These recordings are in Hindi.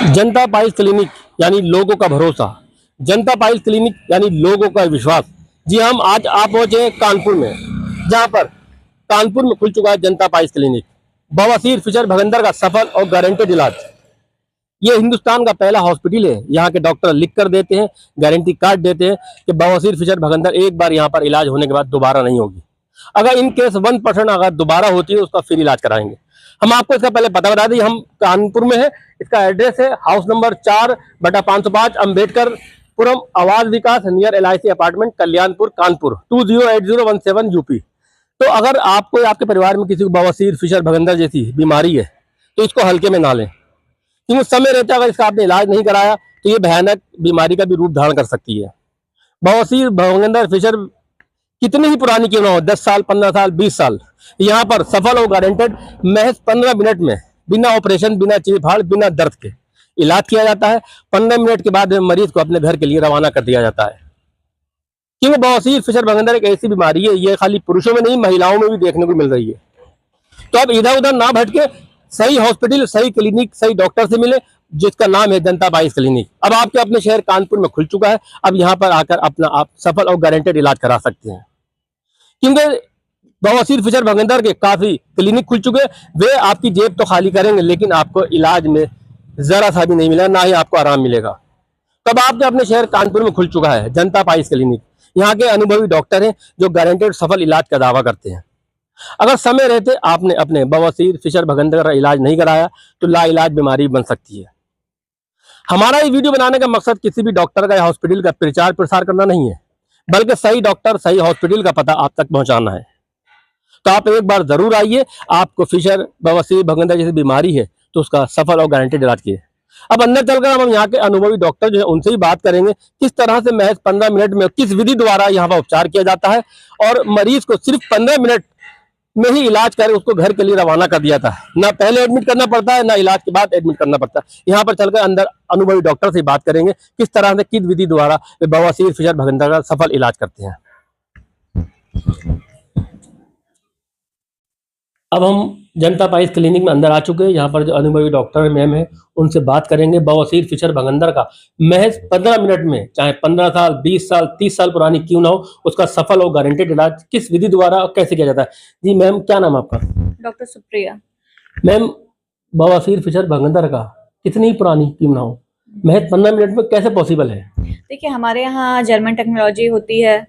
जनता पाइल्स क्लिनिक यानी लोगों का भरोसा, जनता पाइल्स क्लिनिक यानी लोगों का विश्वास। जी हम आज आप पहुंचे हैं कानपुर में, जहां पर कानपुर में खुल चुका है जनता पाइल्स क्लिनिक। बवासीर, फिशर, भगंदर का सफल और गारंटेड इलाज। ये हिंदुस्तान का पहला हॉस्पिटल है। यहाँ के डॉक्टर लिख कर देते हैं, गारंटी कार्ड देते हैं कि बवासीर, फिशर, भगंदर एक बार यहाँ पर इलाज होने के बाद दोबारा नहीं होगी। अगर इन केस 1% अगर दोबारा होती है उसका फिर इलाज कराएंगे। हम आपको इसका पहले पता बता दें, हम कानपुर में है। इसका एड्रेस है house number 4/505 Ambedkarpuram, Awas Vikas, near LIC apartment, Kalyanpur, Kanpur 208017 UP. तो अगर आपको या आपके परिवार में किसी को बवासीर, फिशर, भगंदर जैसी बीमारी है तो इसको हल्के में ना लें, क्योंकि समय रहते अगर इसका आपने इलाज नहीं कराया तो ये भयानक बीमारी का भी रूप धारण कर सकती है। बवासीर, भगंदर, फिशर कितनी ही पुरानी क्यों ना हो, 10 साल, 15 साल, 20 साल, यहाँ पर सफल और गारंटेड महज 15 मिनट में बिना ऑपरेशन, बिना चीरफाड़, बिना दर्द के इलाज किया जाता है। 15 मिनट के बाद मरीज को अपने घर के लिए रवाना कर दिया जाता है। क्योंकि बवासीर, फिशर, भगंदर एक ऐसी बीमारी है, ये खाली पुरुषों में नहीं महिलाओं में भी देखने को मिल रही है। तो आप इधर उधर ना भटके, सही हॉस्पिटल, सही क्लिनिक, सही डॉक्टर से मिले, जिसका नाम है जनता पाइल्स क्लिनिक। अब आपके अपने शहर कानपुर में खुल चुका है। अब यहाँ पर आकर अपना आप सफल और गारंटेड इलाज करा सकते हैं। क्योंकि बवासीर, फिशर, भगंदर के काफी क्लिनिक खुल चुके हैं। वे आपकी जेब तो खाली करेंगे लेकिन आपको इलाज में जरा सा भी नहीं मिलेगा, ना ही आपको आराम मिलेगा। तब आपके अपने शहर कानपुर में खुल चुका है जनता पाइल्स क्लिनिक। यहाँ के अनुभवी डॉक्टर हैं जो गारंटेड सफल इलाज का दावा करते हैं। अगर समय रहते आपने अपने बवासीर, फिशर, भगंदर का इलाज नहीं कराया तो लाइलाज बीमारी बन सकती है। हमारा ये वीडियो बनाने का मकसद किसी भी डॉक्टर का या हॉस्पिटल का प्रचार प्रसार करना नहीं है, बल्कि सही डॉक्टर, सही हॉस्पिटल का पता आप तक पहुंचाना है। तो आप एक बार जरूर आइए। आपको फिशर, बवासीर, भगंदर जैसी बीमारी है तो उसका सफल और गारंटेड इलाज कीजिए। अब अंदर चलकर हम यहाँ के अनुभवी डॉक्टर जो है उनसे ही बात करेंगे किस तरह से महज 15 मिनट में किस विधि द्वारा यहाँ पर उपचार किया जाता है और मरीज को सिर्फ 15 मिनट में ही इलाज कर उसको घर के लिए रवाना कर दिया था। ना पहले एडमिट करना पड़ता है, ना इलाज के बाद एडमिट करना पड़ता है। यहाँ पर चलकर अंदर अनुभवी डॉक्टर से बात करेंगे किस तरह से, किस विधि द्वारा वे बवासीर, फिशर, भगंदर का सफल इलाज करते हैं। अब हम जनता पाइल्स क्लिनिक में अंदर आ चुके हैं। यहाँ पर जो अनुभवी डॉक्टर मैम है उनसे बात करेंगे। बवासीर, फिशर, भगंदर का महज 15 मिनट में, चाहे 15 साल, 20 साल, 30 साल पुरानी क्यों ना हो, उसका सफल और गारंटेड इलाज किस विधि द्वारा और कैसे किया जाता है। जी मैम, क्या नाम आपका? डॉक्टर सुप्रिया। मैम, बवासीर, फिशर, भगंदर का कितनी पुरानी क्यों ना हो, महज 15 मिनट में कैसे पॉसिबल है? देखिए, हमारे यहाँ जर्मन टेक्नोलॉजी होती है,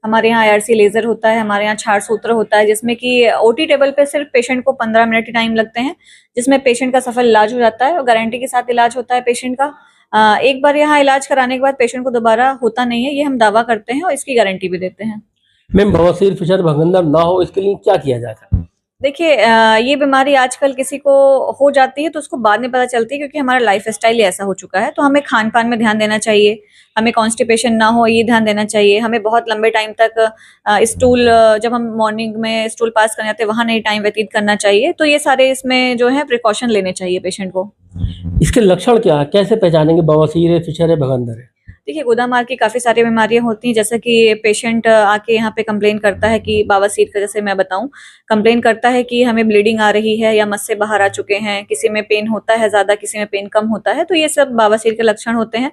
हमारे यहाँ IRC लेजर होता है, हमारे यहाँ क्षार सूत्र होता है, जिसमें कि OT टेबल पे सिर्फ पेशेंट को 15 मिनट ही टाइम लगते हैं, जिसमें पेशेंट का सफल इलाज हो जाता है और गारंटी के साथ इलाज होता है पेशेंट का। एक बार यहाँ इलाज कराने के बाद पेशेंट को दोबारा होता नहीं है, ये हम दावा करते हैं और इसकी गारंटी भी देते हैं। मैम, बवासीर, फिशर, भगंदर ना हो इसके लिए क्या किया जाता है? देखिए, ये बीमारी आजकल किसी को हो जाती है तो उसको बाद में पता चलती है, क्योंकि हमारा लाइफ स्टाइल ऐसा हो चुका है। तो हमें खान पान में ध्यान देना चाहिए, हमें कॉन्स्टिपेशन ना हो ये ध्यान देना चाहिए, हमें बहुत लंबे टाइम तक स्टूल, जब हम मॉर्निंग में स्टूल पास करने जाते हैं वहाँ नहीं टाइम व्यतीत करना चाहिए। तो ये सारे इसमें जो है प्रिकॉशन लेने चाहिए पेशेंट को। इसके लक्षण क्या है, कैसे पहचानेंगे बवासीर है, फिशर है, भगंदर है? देखिए, गोदामार की काफ़ी सारी बीमारियां होती हैं, जैसे कि पेशेंट आके यहाँ पे कंप्लेन करता है कि बवासीर का, जैसे मैं बताऊं, कंप्लेन करता है कि हमें ब्लीडिंग आ रही है या मस्से बाहर आ चुके हैं, किसी में पेन होता है ज़्यादा, किसी में पेन कम होता है, तो ये सब बवासीर के लक्षण होते हैं।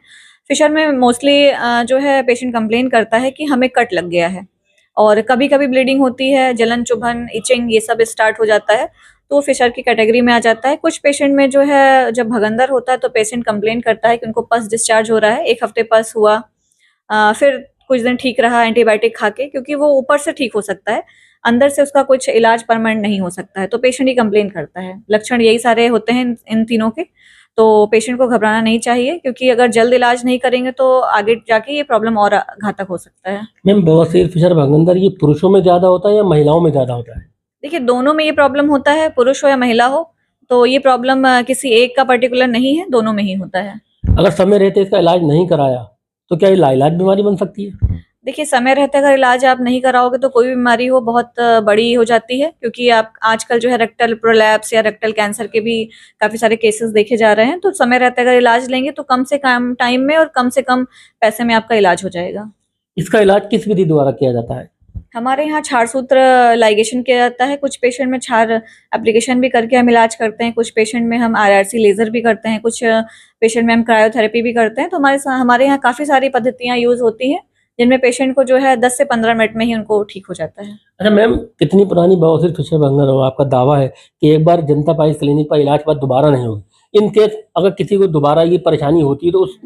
फिशर में मोस्टली जो है पेशेंट कंप्लेन करता है कि हमें कट लग गया है, और कभी कभी ब्लीडिंग होती है, जलन, चुभन, इचिंग, ये सब स्टार्ट हो जाता है, तो फिशर की कैटेगरी में आ जाता है। कुछ पेशेंट में जो है, जब भगंदर होता है तो पेशेंट कंप्लेन करता है कि उनको पस डिस्चार्ज हो रहा है, 1 हफ्ते पस हुआ, फिर कुछ दिन ठीक रहा एंटीबायोटिक खा के, क्योंकि वो ऊपर से ठीक हो सकता है, अंदर से उसका कुछ इलाज परमानेंट नहीं हो सकता है, तो पेशेंट ही कंप्लेन करता है। लक्षण यही सारे होते हैं इन तीनों के। तो पेशेंट को घबराना नहीं चाहिए, क्योंकि अगर जल्द इलाज नहीं करेंगे तो आगे जाके ये प्रॉब्लम और घातक हो सकता है। मैम, बवासीर, फिशर, भगंदर ये पुरुषों में ज्यादा होता है या महिलाओं में ज्यादा होता है? देखिए, दोनों में ये प्रॉब्लम होता है, पुरुष हो या महिला हो, तो ये प्रॉब्लम किसी एक का पर्टिकुलर नहीं है, दोनों में ही होता है। अगर समय रहते इसका इलाज नहीं कराया तो क्या ये लाइलाज बीमारी बन सकती है? देखिए, समय रहते अगर इलाज आप नहीं कराओगे तो कोई भी बीमारी हो बहुत बड़ी हो जाती है, क्योंकि आप आजकल जो है रेक्टल प्रोलैप्स या रेक्टल कैंसर के भी काफ़ी सारे केसेस देखे जा रहे हैं। तो समय रहते अगर इलाज लेंगे तो कम से कम टाइम में और कम से कम पैसे में आपका इलाज हो जाएगा। इसका इलाज किस विधि द्वारा किया जाता है? हमारे यहाँ क्षार सूत्र लाइगेशन किया जाता है। कुछ पेशेंट में क्षार एप्लीकेशन भी करके हम इलाज करते हैं, कुछ पेशेंट में हम आरआरसी लेजर भी करते हैं, कुछ पेशेंट में हम क्रायोथेरेपी भी करते हैं। तो हमारे यहाँ काफ़ी सारी पद्धतियाँ यूज़ होती हैं, जिनमें पेशेंट को जो है 10 से 15 मिनट में ही उनको ठीक हो जाता है। अच्छा मैम, कितनी पुरानी बवासीर फिशर भगंदर हो, आपका दावा है कि एक बार जनता पाइल्स क्लिनिक पर इलाज के बाद दोबारा नहीं होगी। इन केस अगर किसी को दोबारा ये परेशानी होती है तो उस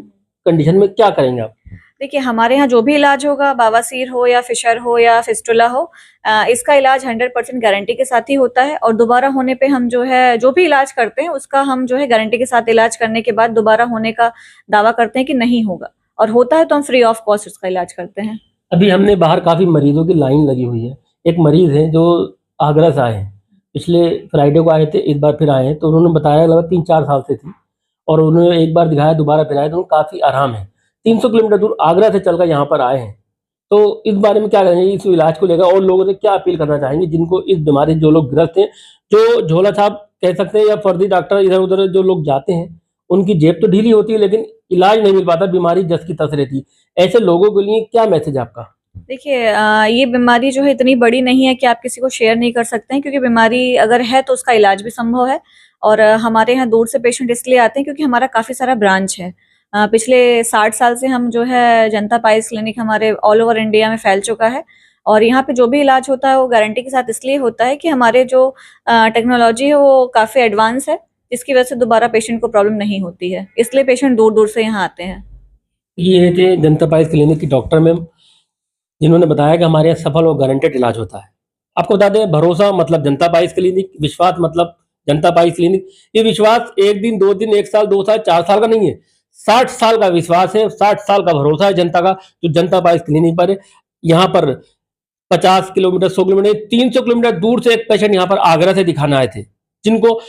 कंडीशन में क्या करेंगे आप? देखिए, हमारे यहाँ जो भी इलाज होगा, बवासीर हो या फिशर हो या फिस्टुला हो, इसका इलाज 100% गारंटी के साथ ही होता है। और दोबारा होने पे हम जो है जो भी इलाज करते हैं उसका हम जो है गारंटी के साथ इलाज करने के बाद दोबारा होने का दावा करते हैं कि नहीं होगा, और होता है तो हम फ्री ऑफ कॉस्ट उसका इलाज करते हैं। अभी हमने बाहर काफ़ी मरीजों की लाइन लगी हुई है। एक मरीज है जो आगरा से आए हैं, पिछले फ्राइडे को आए थे, इस बार फिर आए हैं। तो उन्होंने बताया लगभग 3-4 साल से थी, और उन्होंने एक बार दिखाया, दोबारा फिर आए तो उनको काफ़ी आराम है। 300 किलोमीटर दूर आगरा से चलकर यहाँ पर आए हैं। तो इस बारे में क्या कहेंगे, इस इलाज को लेकर और लोगों से क्या अपील करना चाहेंगे जिनको इस बीमारी से जो लोग ग्रस्त हैं, जो झोला छाप कह सकते हैं या फर्जी डॉक्टर इधर उधर जो लोग जाते हैं, उनकी जेब तो ढीली होती है लेकिन इलाज नहीं मिल पाता, बीमारी जस की तस रहती है। ऐसे लोगों के लिए क्या मैसेज है आपका? देखिए, ये बीमारी जो है इतनी बड़ी नहीं है कि आप किसी को शेयर नहीं कर सकते हैं, क्योंकि बीमारी अगर है तो उसका इलाज भी संभव है। और हमारे यहाँ दूर से पेशेंट इसलिए आते हैं क्योंकि हमारा काफ़ी सारा ब्रांच है। पिछले 60 साल से हम जो है जनता पाइल्स क्लिनिक हमारे ऑल ओवर इंडिया में फैल चुका है, और यहाँ पे जो भी इलाज होता है वो गारंटी के साथ इसलिए होता है कि हमारे जो टेक्नोलॉजी है वो काफ़ी एडवांस है, जिसकी वजह से दोबारा पेशेंट को प्रॉब्लम नहीं होती है, इसलिए पेशेंट दूर दूर से यहाँ आते हैं। ये थे जनता पाइल्स क्लिनिक की डॉक्टर मैम, जिन्होंने बताया कि हमारे यहाँ सफल और गारंटेड इलाज होता है। आपको बता दें, भरोसा मतलब जनता पाइल्स क्लिनिक, विश्वास मतलब जनता पाइल्स क्लिनिक। ये विश्वास 1 दिन, 2 दिन, 1 साल, 2 साल, 4 साल का नहीं है, 60 साल का विश्वास है, 60 साल का भरोसा है जनता का, जो जनता पाइल्स क्लिनिक पर है। यहाँ पर 50 किलोमीटर, 100 किलोमीटर, 300 किलोमीटर दूर से एक पेशेंट यहाँ पर आगरा से दिखाने आए थे, जिनको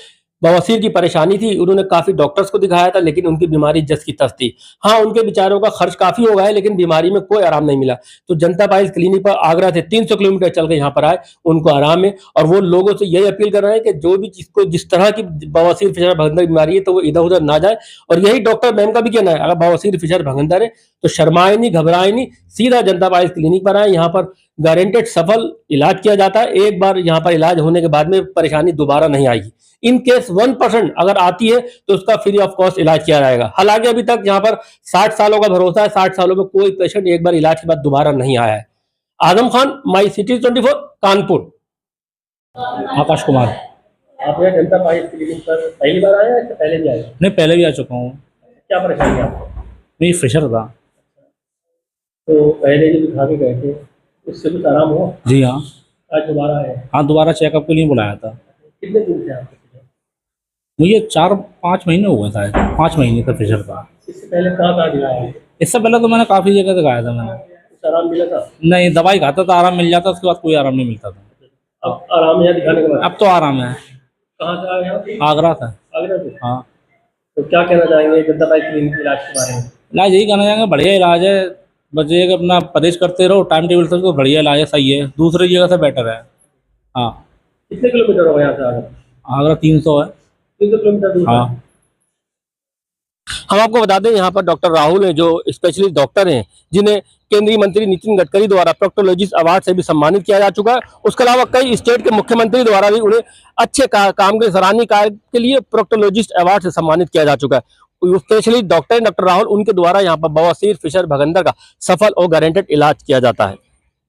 बवासीर की परेशानी थी। उन्होंने काफ़ी डॉक्टर्स को दिखाया था लेकिन उनकी बीमारी जस की तस थी। हाँ, उनके बेचारों का खर्च काफ़ी हो गया है लेकिन बीमारी में कोई आराम नहीं मिला। तो जनता पाइल्स क्लिनिक पर आगरा से 300 किलोमीटर चल के यहाँ पर आए, उनको आराम है। और वो लोगों से यही अपील कर रहे हैं कि जो भी जिसको जिस तरह की बवासीर फिशर भगंदर बीमारी है तो वो इधर उधर ना जाए। और यही डॉक्टर मैम का भी कहना है, अगर बवासीर फिशर भगंदर है तो शर्माए नहीं, घबराए नहीं, सीधा जनता पाइल्स क्लिनिक पर आए। यहाँ पर गारंटेड सफल इलाज किया जाता है। एक बार यहाँ पर इलाज होने के बाद में परेशानी दोबारा नहीं आएगी। इन केस 1% अगर आती है तो उसका फ्री ऑफ कॉस्ट इलाज किया जाएगा। हालांकि अभी तक यहाँ पर 60 सालों का भरोसा है, 60 सालों में कोई पेशेंट एक बार इलाज के बाद दोबारा नहीं आया है। Azam Khan, my city 24, Kanpur. आकाश कुमार। आप यहाँ जनता पाइल्स क्लिनिक पर पहली बार आए या इससे पहले भी आए? नहीं, पहले भी आ चुका हूँ। क्या परेशानी है आपको? मेरी फिशर था। तो पहले जो दिखा के गए थे उससे कुछ आराम हुआ? जी हाँ। आज दोबारा आए? हाँ, दोबारा चेकअप के लिए बुलाया था। कितने दिन से आपको? मुझे 4-5 महीने हो गए था, 5 महीने का फिशर था। इससे पहले कहाँ दिखाया है? इससे पहले तो मैंने काफ़ी जगह दिखाया था मैंने। कुछ आराम मिला था? नहीं, दवाई खाता था, आराम मिल जाता, उसके बाद कोई आराम नहीं मिलता था। अब आराम यहाँ दिखाने के बाद? अब तो आराम है। कहाँ से आए आप? आगरा था। आगरा से? हाँ। तो क्या कहना चाहेंगे जनता पाइल्स क्लिनिक के इलाज के बारे में? इलाज यही कहना चाहेंगे, बढ़िया इलाज है। बस ये कि अपना परहेज करते रहो टाइम टेबल से, तो बढ़िया इलाज है, सही है, दूसरी जगह से बेटर है। हाँ। कितने किलोमीटर हो गए यहाँ से आगरा? आगरा 300 है। 300 किलोमीटर दूर? हाँ। हम आपको बता दें, यहाँ पर डॉक्टर राहुल हैं, जो स्पेशलिस्ट डॉक्टर हैं, जिन्हें केंद्रीय मंत्री नितिन गडकरी द्वारा प्रोक्टोलॉजिस्ट अवार्ड से भी सम्मानित किया जा चुका है। उसके अलावा कई स्टेट के मुख्यमंत्री द्वारा भी उन्हें अच्छे काम के सराहनीय कार्य के लिए प्रोक्टोलॉजिस्ट अवार्ड से सम्मानित किया जा चुका है। स्पेशलिस्ट डॉक्टर राहुल, उनके द्वारा यहाँ पर बवासीर फिशर भगंदर का सफल और गारंटेड इलाज किया जाता है।